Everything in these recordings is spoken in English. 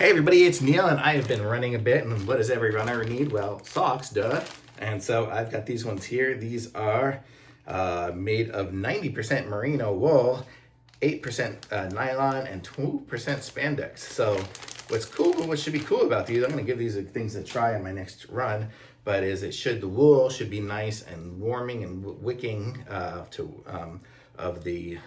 Hey everybody, it's Neil, and I have been running a bit, and what does every runner need? Well, socks, duh. And so I've got these ones here. These are made of 90% merino wool, 8% nylon, and 2% spandex. So what should be cool about these, I'm gonna give these things a try on my next run, but the wool should be nice and warming and wicking of the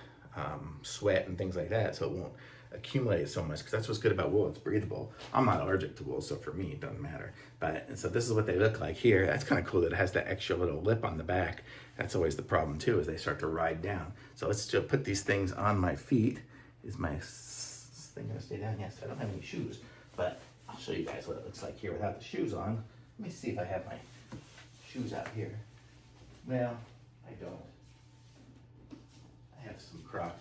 sweat and things like that, so it won't accumulate so much, because that's what's good about wool. It's breathable. I'm not allergic to wool, so for me it doesn't matter. And so this is what they look like here. That's kind of cool that it has that extra little lip on the back. That's always the problem too, is they start to ride down. So let's just put these things on my feet. Is my thing gonna stay down? Yes, I don't have any shoes, but I'll show you guys what it looks like here without the shoes on. Let me see if I have my shoes out here. Well, I don't. I have some Croc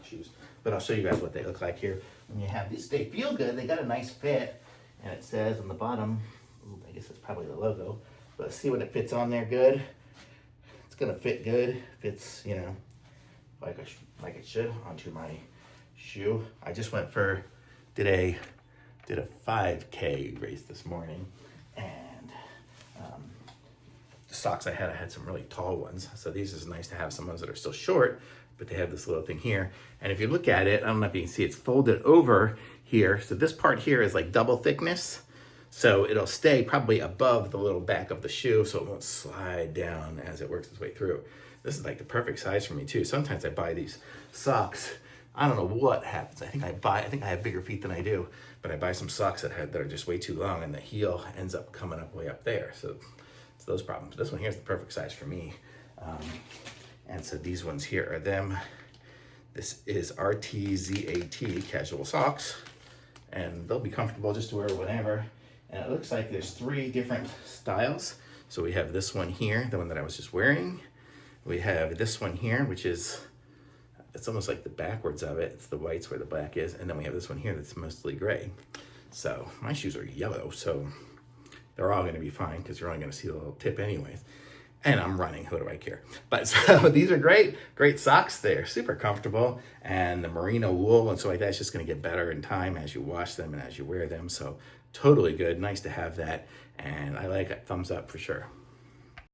shoes, but I'll show you guys what they look like here. When you have these, they feel good. They got a nice fit, and it says on the bottom, ooh, I guess it's probably the logo, but see when it fits on there good. It's gonna fit good. Fits, like it should onto my shoe. I just did a 5K race this morning, and the socks I had some really tall ones. So these is nice to have some ones that are still short, but they have this little thing here. And if you look at it, I don't know if you can see, it's folded over here. So this part here is like double thickness. So it'll stay probably above the little back of the shoe, so it won't slide down as it works its way through. This is like the perfect size for me too. Sometimes I buy these socks. I don't know what happens. I think I have bigger feet than I do, but I buy some socks that are just way too long, and the heel ends up coming up way up there. So it's those problems. This one here is the perfect size for me. And so these ones here are them. This is RTZAT casual socks, and they'll be comfortable just to wear whenever. And it looks like there's 3 different styles. So we have this one here, the one that I was just wearing. We have this one here, which is, it's almost like the backwards of it. It's the whites where the black is. And then we have this one here that's mostly gray. So my shoes are yellow, so they're all gonna be fine, because you're only gonna see the little tip anyways. And I'm running, who do I care? But so these are great socks. They're super comfortable, and the merino wool and so like that's just gonna get better in time as you wash them and as you wear them. So totally good, nice to have that, and I like it, thumbs up for sure.